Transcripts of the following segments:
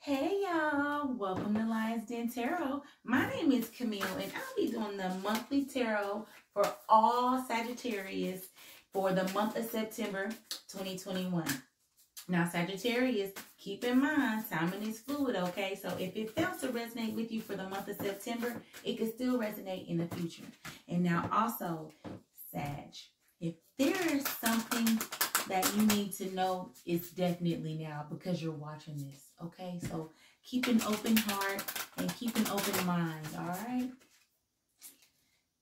Hey y'all, welcome to Lions Den Tarot. My name is Camille and I'll be doing the monthly tarot for all Sagittarius for the month of September 2021. Now Sagittarius, keep in mind timing is fluid, okay? So if it fails to resonate with you for the month of September, it can still resonate in the future. And now also, Sag, if there's something that you need to know, it's definitely now because you're watching this, okay? So keep an open heart and keep an open mind, all right?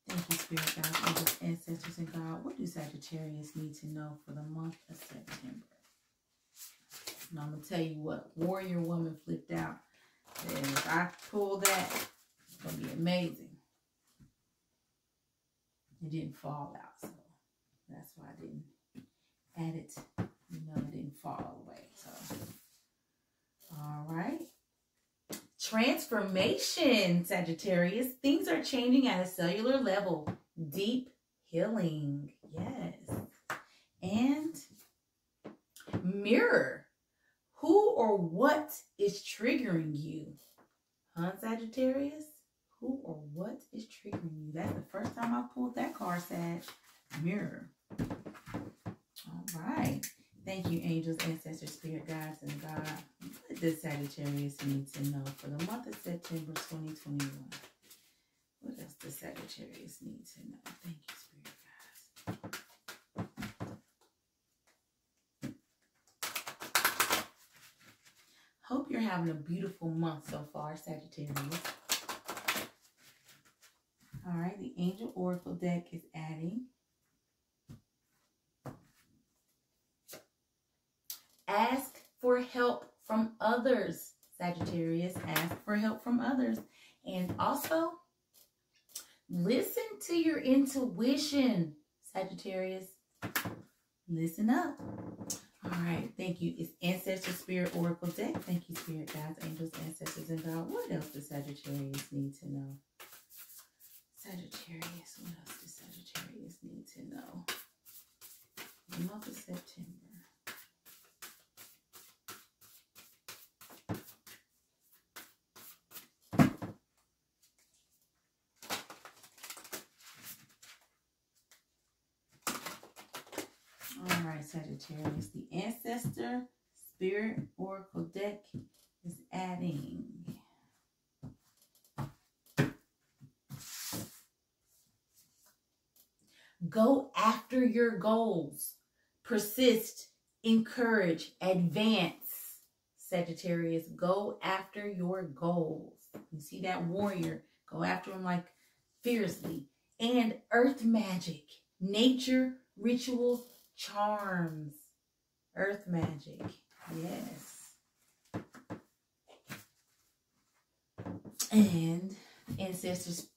Thank you, Spirit Guides, Angels, Ancestors, and God. What do Sagittarius need to know for the month of September? And I'm going to tell you what, Warrior Woman flipped out. And if I pull that, it's going to be amazing. It didn't fall out, so that's why I didn't add it. You know, it didn't fall away. So, all right. Transformation, Sagittarius. Things are changing at a cellular level. Deep healing. Yes. And mirror. Who or what is triggering you? Huh, Sagittarius? Who or what is triggering you? That's the first time I pulled that card, Sag. Mirror. All right. Thank you, angels, ancestors, spirit guides, and God. What does Sagittarius need to know for the month of September 2021? What else does Sagittarius need to know? Thank you, spirit guides. Hope you're having a beautiful month so far, Sagittarius. All right, the Angel Oracle deck is adding. Ask for help from others, Sagittarius. Ask for help from others. And also, listen to your intuition, Sagittarius. Listen up. All right, thank you. It's Ancestor Spirit Oracle deck. Thank you, Spirit Guides, Angels, Ancestors, and God. What else does Sagittarius need to know? Sagittarius, what else does Sagittarius need to know? The month of September. All right, Sagittarius, the Ancestor Spirit Oracle deck is adding. Go after your goals. Persist, encourage, advance. Sagittarius, go after your goals. You see that warrior? Go after them like fiercely. And earth magic, nature, rituals, charms. Earth magic, yes. And ancestors,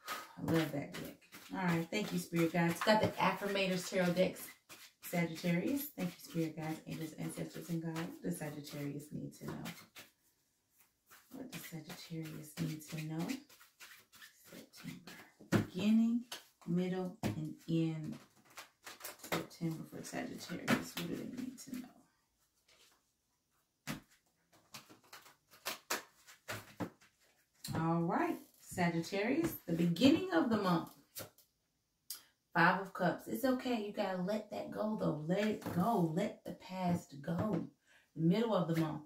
I love that deck. All right, thank you, Spirit Guides. Got the Affirmators Tarot decks, Sagittarius. Thank you, Spirit Guides, Angels, Ancestors, and God. What does Sagittarius need to know? What does Sagittarius need to know? September. Beginning, middle, and end. September for Sagittarius. What do they need to know? All right, Sagittarius, the beginning of the month. 5 of Cups. It's okay. You got to let that go, though. Let it go. Let the past go. The middle of the month.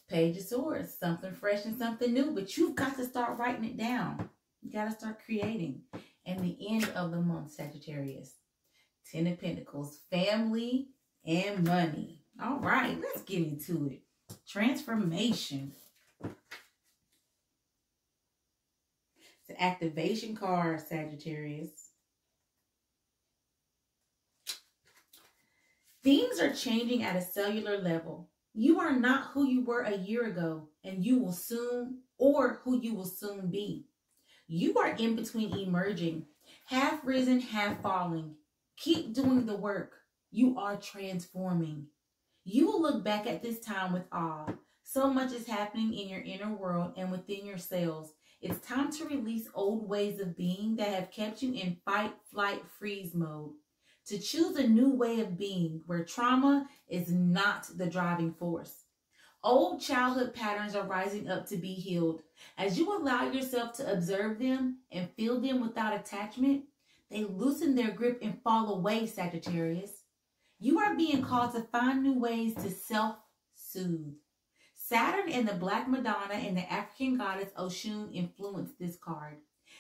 Page of Swords. Something fresh and something new. But you've got to start writing it down. You got to start creating. And the end of the month, Sagittarius. 10 of Pentacles. Family and money. All right. Let's get into it. Transformation. It's an activation card, Sagittarius. Things are changing at a cellular level. You are not who you were a year ago, and you will soon, or who you will soon be. You are in between emerging, half risen, half falling. Keep doing the work. You are transforming. You will look back at this time with awe. So much is happening in your inner world and within yourselves. It's time to release old ways of being that have kept you in fight, flight, freeze mode. To choose a new way of being where trauma is not the driving force. Old childhood patterns are rising up to be healed. As you allow yourself to observe them and feel them without attachment, they loosen their grip and fall away, Sagittarius. You are being called to find new ways to self-soothe. Saturn and the Black Madonna and the African goddess Oshun influence this card.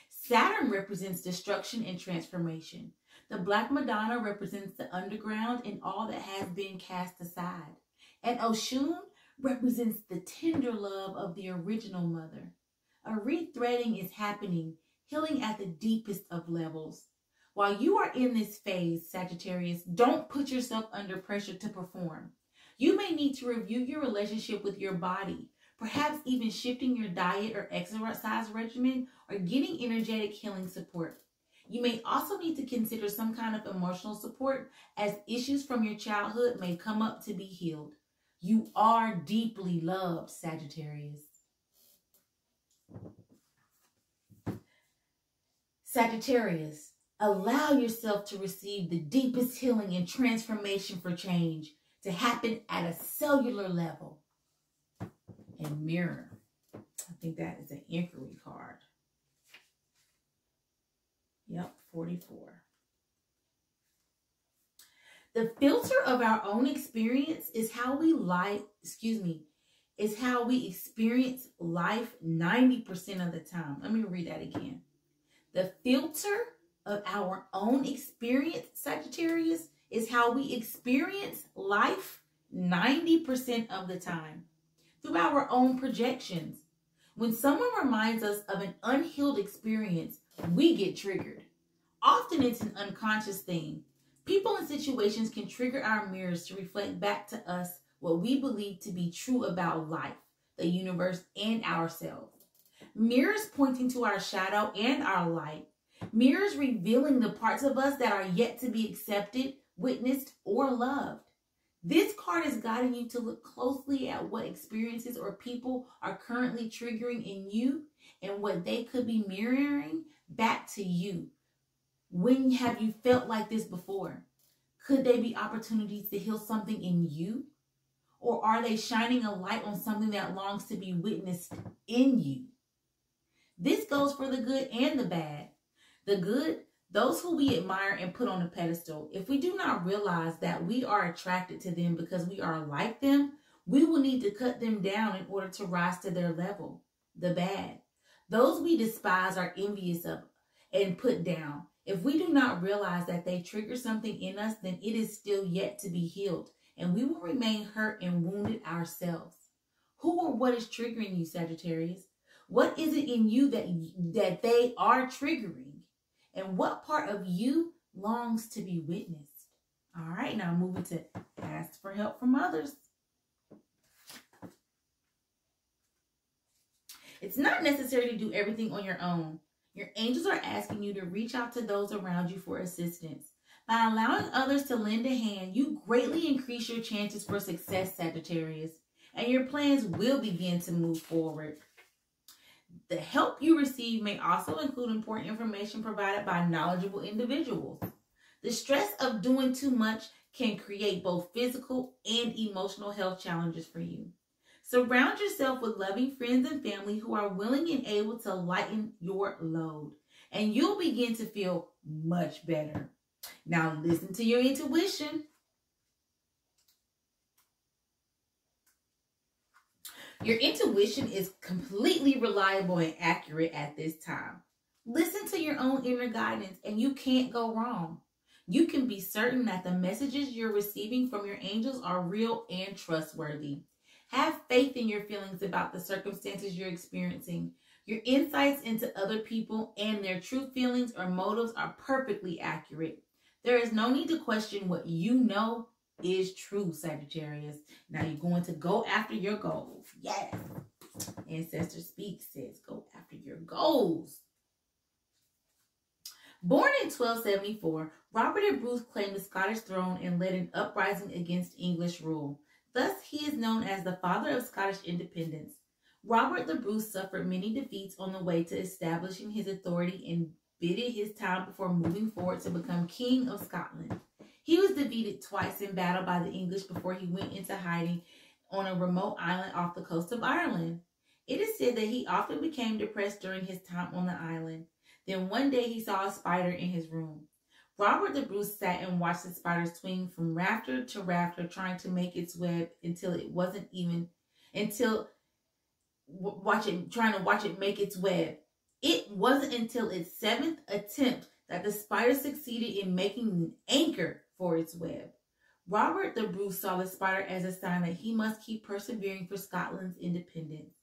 Saturn represents destruction and transformation. The Black Madonna represents the underground and all that has been cast aside. And Oshun represents the tender love of the original mother. A rethreading is happening, healing at the deepest of levels. While you are in this phase, Sagittarius, don't put yourself under pressure to perform. You may need to review your relationship with your body, perhaps even shifting your diet or exercise regimen or getting energetic healing support. You may also need to consider some kind of emotional support as issues from your childhood may come up to be healed. You are deeply loved, Sagittarius. Sagittarius, allow yourself to receive the deepest healing and transformation for change to happen at a cellular level. And mirror. I think that is an inquiry card. Yep, 44. The filter of our own experience is how we experience life 90% of the time. Let me read that again. The filter of our own experience, Sagittarius, is how we experience life 90% of the time. Through our own projections. When someone reminds us of an unhealed experience, we get triggered. Often it's an unconscious thing. People and situations can trigger our mirrors to reflect back to us what we believe to be true about life, the universe, and ourselves. Mirrors pointing to our shadow and our light. Mirrors revealing the parts of us that are yet to be accepted, witnessed, or loved. This card is guiding you to look closely at what experiences or people are currently triggering in you and what they could be mirroring back to you. When have you felt like this before? Could they be opportunities to heal something in you? Or are they shining a light on something that longs to be witnessed in you? This goes for the good and the bad. The good, those who we admire and put on a pedestal. If we do not realize that we are attracted to them because we are like them, we will need to cut them down in order to rise to their level. The bad, those we despise, are envious of and put down. If we do not realize that they trigger something in us, then it is still yet to be healed, and we will remain hurt and wounded ourselves. Who or what is triggering you, Sagittarius? What is it in you that they are triggering? And what part of you longs to be witnessed? All right, now moving to ask for help from others. It's not necessary to do everything on your own. Your angels are asking you to reach out to those around you for assistance. By allowing others to lend a hand, you greatly increase your chances for success, Sagittarius, and your plans will begin to move forward. The help you receive may also include important information provided by knowledgeable individuals. The stress of doing too much can create both physical and emotional health challenges for you. Surround yourself with loving friends and family who are willing and able to lighten your load, and you'll begin to feel much better. Now listen to your intuition. Your intuition is completely reliable and accurate at this time. Listen to your own inner guidance and you can't go wrong. You can be certain that the messages you're receiving from your angels are real and trustworthy. Have faith in your feelings about the circumstances you're experiencing. Your insights into other people and their true feelings or motives are perfectly accurate. There is no need to question what you know is true, Sagittarius. Now you're going to go after your goals. Yes. Ancestor Speech says go after your goals. Born in 1274, Robert the Bruce claimed the Scottish throne and led an uprising against English rule. Thus, he is known as the father of Scottish independence. Robert the Bruce suffered many defeats on the way to establishing his authority and bided his time before moving forward to become King of Scotland. He was defeated twice in battle by the English before he went into hiding on a remote island off the coast of Ireland. It is said that he often became depressed during his time on the island. Then one day he saw a spider in his room. Robert the Bruce sat and watched the spider swing from rafter to rafter, trying to make its web trying to watch it make its web. It wasn't until its seventh attempt that the spider succeeded in making an anchor for its web. Robert the Bruce saw the spider as a sign that he must keep persevering for Scotland's independence.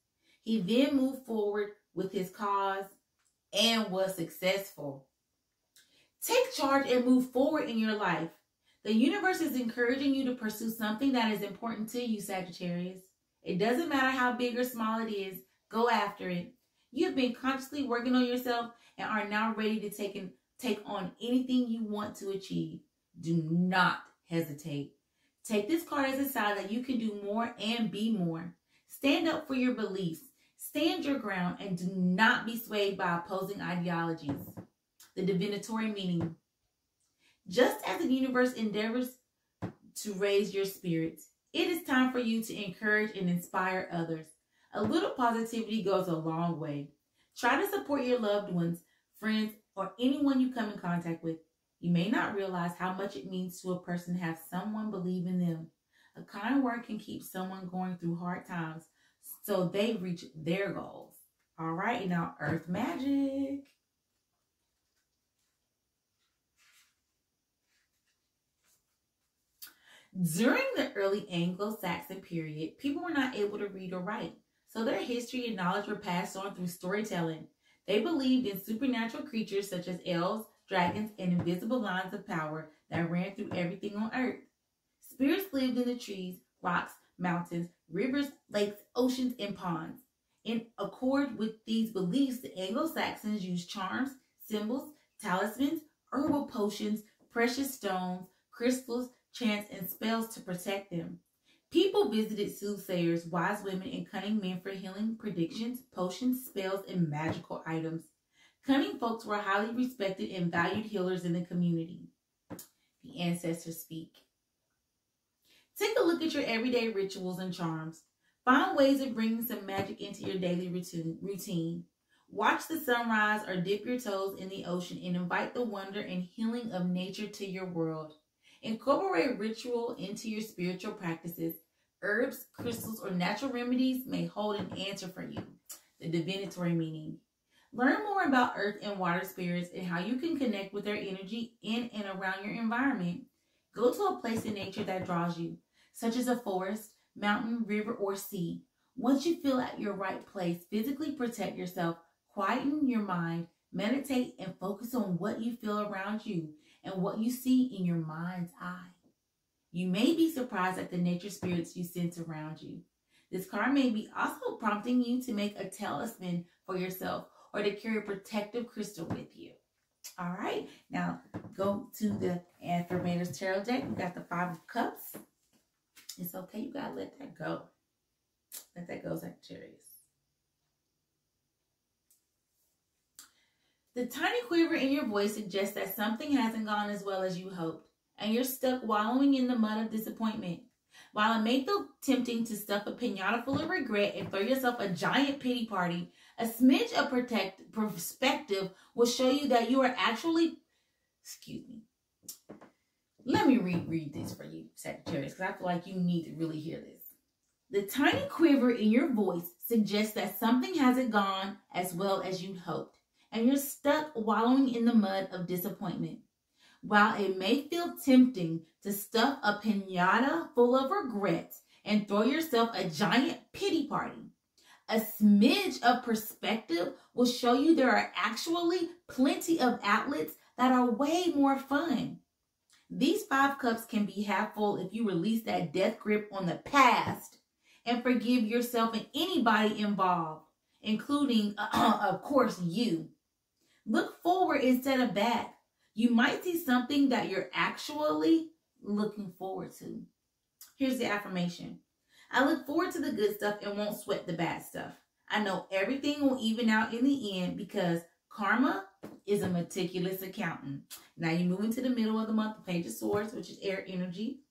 He then moved forward with his cause and was successful. Take charge and move forward in your life. The universe is encouraging you to pursue something that is important to you, Sagittarius. It doesn't matter how big or small it is, go after it. You have been consciously working on yourself and are now ready to take on anything you want to achieve. Do not hesitate. Take this card as a sign that you can do more and be more. Stand up for your beliefs. Stand your ground and do not be swayed by opposing ideologies. The divinatory meaning. Just as the universe endeavors to raise your spirits, it is time for you to encourage and inspire others. A little positivity goes a long way. Try to support your loved ones, friends, or anyone you come in contact with. You may not realize how much it means to a person to have someone believe in them. A kind word can keep someone going through hard times so they reach their goals. All right, now Earth Magic. During the early Anglo-Saxon period, people were not able to read or write, so their history and knowledge were passed on through storytelling. They believed in supernatural creatures such as elves, dragons, and invisible lines of power that ran through everything on Earth. Spirits lived in the trees, rocks, mountains, rivers, lakes, oceans, and ponds. In accord with these beliefs, the Anglo-Saxons used charms, symbols, talismans, herbal potions, precious stones, crystals, chants, and spells to protect them. People visited soothsayers, wise women, and cunning men for healing, predictions, potions, spells, and magical items. Cunning folks were highly respected and valued healers in the community. The Ancestor Speech. Take a look at your everyday rituals and charms. Find ways of bringing some magic into your daily routine. Watch the sunrise or dip your toes in the ocean and invite the wonder and healing of nature to your world. Incorporate ritual into your spiritual practices. Herbs, crystals, or natural remedies may hold an answer for you. The divinatory meaning. Learn more about earth and water spirits and how you can connect with their energy in and around your environment. Go to a place in nature that draws you, such as a forest, mountain, river, or sea. Once you feel at your right place, physically protect yourself, quieten your mind, meditate, and focus on what you feel around you and what you see in your mind's eye. You may be surprised at the nature spirits you sense around you. This card may be also prompting you to make a talisman for yourself or to carry a protective crystal with you. All right, now go to the Affirmators Tarot deck. We got the Five of Cups. It's okay, you gotta let that go. Let that go, Sagittarius. The tiny quiver in your voice suggests that something hasn't gone as well as you hoped, and you're stuck wallowing in the mud of disappointment. While it may feel tempting to stuff a piñata full of regret and throw yourself a giant pity party, a smidge of perspective will show you that you are actually, let me reread this for you, Sagittarius, because I feel like you need to really hear this. The tiny quiver in your voice suggests that something hasn't gone as well as you'd hoped, and you're stuck wallowing in the mud of disappointment. While it may feel tempting to stuff a piñata full of regrets and throw yourself a giant pity party, a smidge of perspective will show you there are actually plenty of outlets that are way more fun. These 5 cups can be half full if you release that death grip on the past and forgive yourself and anybody involved, including, of course, you. Look forward instead of back. You might see something that you're actually looking forward to. Here's the affirmation. I look forward to the good stuff and won't sweat the bad stuff. I know everything will even out in the end because karma is a meticulous accountant. Now you move into the middle of the month, the Page of Swords, which is air energy.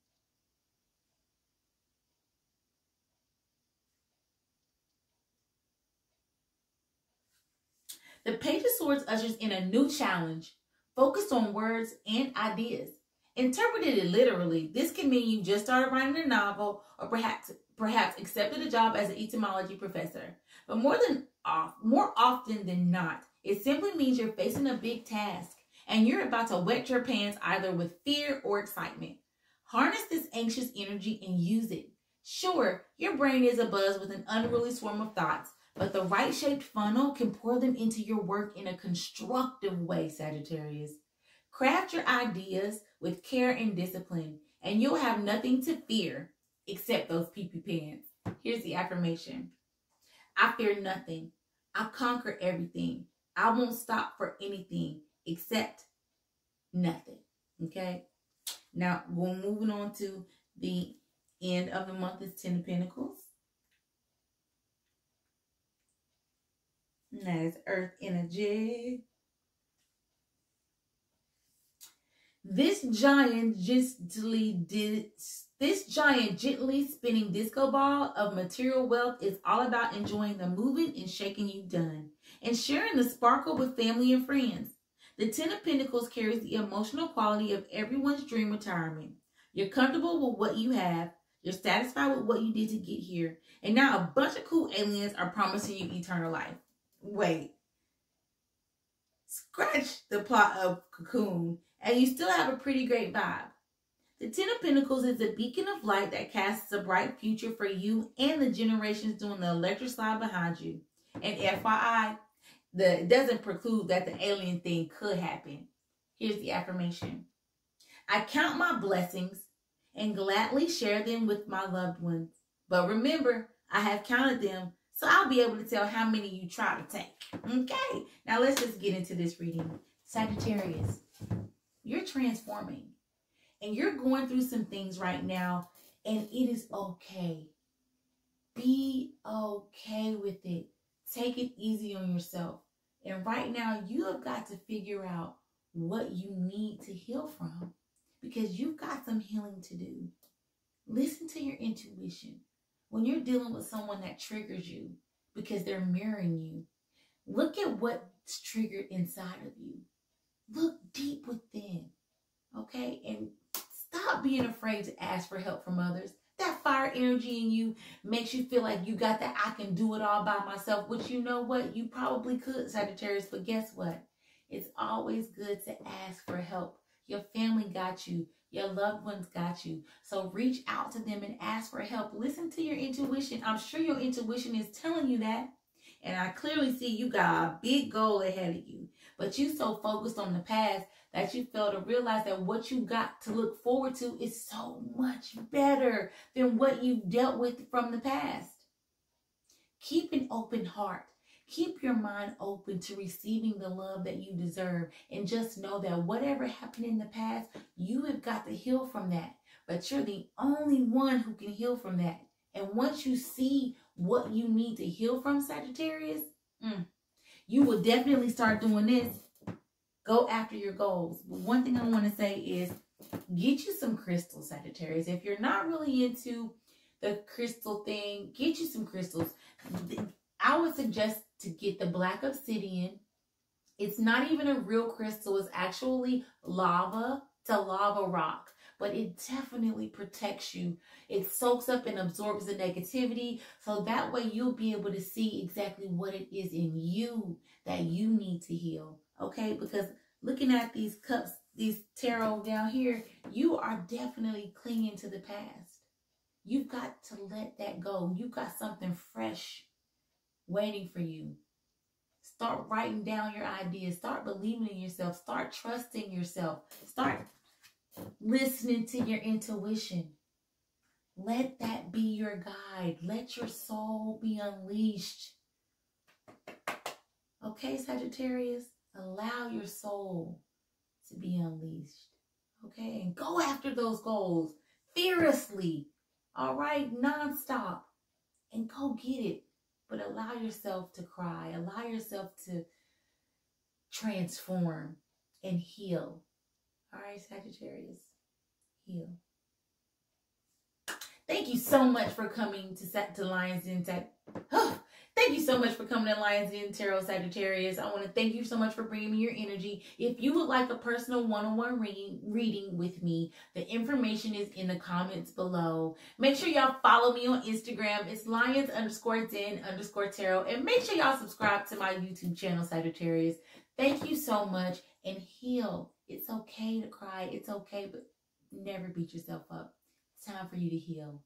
The Page of Swords ushers in a new challenge, focused on words and ideas. Interpreted literally, this can mean you just started writing a novel or perhaps accepted a job as an etymology professor. But more often than not, it simply means you're facing a big task and you're about to wet your pants either with fear or excitement. Harness this anxious energy and use it. Sure, your brain is abuzz with an unruly swarm of thoughts, but the right shaped funnel can pour them into your work in a constructive way, Sagittarius. Craft your ideas with care and discipline, and you'll have nothing to fear except those pee-pee pants. Here's the affirmation. I fear nothing. I conquer everything. I won't stop for anything except nothing. Okay? Now, we're moving on to the end of the month is 10 of Pentacles. And that is Earth energy. This giant gently spinning disco ball of material wealth is all about enjoying the moving and shaking you've done and sharing the sparkle with family and friends. The 10 of Pentacles carries the emotional quality of everyone's dream retirement. You're comfortable with what you have. You're satisfied with what you did to get here. And now a bunch of cool aliens are promising you eternal life. Wait. Scratch the plot of Cocoon, and you still have a pretty great vibe. The 10 of Pentacles is a beacon of light that casts a bright future for you and the generations doing the electric slide behind you. And FYI, it doesn't preclude that the alien thing could happen. Here's the affirmation. I count my blessings and gladly share them with my loved ones. But remember, I have counted them, so I'll be able to tell how many you try to take. Okay, now let's just get into this reading. Sagittarius, you're transforming. And you're going through some things right now, and it is okay. Be okay with it. Take it easy on yourself. And right now, you have got to figure out what you need to heal from, because you've got some healing to do. Listen to your intuition. When you're dealing with someone that triggers you because they're mirroring you, look at what's triggered inside of you. Look deep within, okay? And stop being afraid to ask for help from others. That fire energy in you makes you feel like you got that I can do it all by myself, which you know what? You probably could, Sagittarius, but guess what? It's always good to ask for help. Your family got you. Your loved ones got you. So reach out to them and ask for help. Listen to your intuition. I'm sure your intuition is telling you that. And I clearly see you got a big goal ahead of you. But you so focused on the past that you fail to realize that what you got to look forward to is so much better than what you've dealt with from the past. Keep an open heart. Keep your mind open to receiving the love that you deserve. And just know that whatever happened in the past, you have got to heal from that. But you're the only one who can heal from that. And once you see what you need to heal from, Sagittarius, you will definitely start doing this. Go after your goals. But one thing I want to say is get you some crystals, Sagittarius. If you're not really into the crystal thing, get you some crystals. I would suggest to get the black obsidian. It's not even a real crystal. It's actually lava to lava rock. But it definitely protects you. It soaks up and absorbs the negativity. So that way you'll be able to see exactly what it is in you that you need to heal. Okay? Because looking at these cups, these tarot down here, you are definitely clinging to the past. You've got to let that go. You've got something fresh waiting for you. Start writing down your ideas. Start believing in yourself. Start trusting yourself. Start listening to your intuition. Let that be your guide. Let your soul be unleashed. Okay, Sagittarius? Allow your soul to be unleashed. Okay? And go after those goals fearlessly. All right? Nonstop. And go get it. But allow yourself to cry. Allow yourself to transform and heal. All right, Sagittarius, heal. Thank you so much for coming to Lions Den. Thank Thank you so much for coming to Lions Den Tarot, Sagittarius. I want to thank you so much for bringing me your energy. If you would like a personal one-on-one reading with me, the information is in the comments below. Make sure y'all follow me on Instagram. It's lions_den_tarot. And make sure y'all subscribe to my YouTube channel, Sagittarius. Thank you so much, and heal. It's okay to cry. It's okay, but never beat yourself up. It's time for you to heal.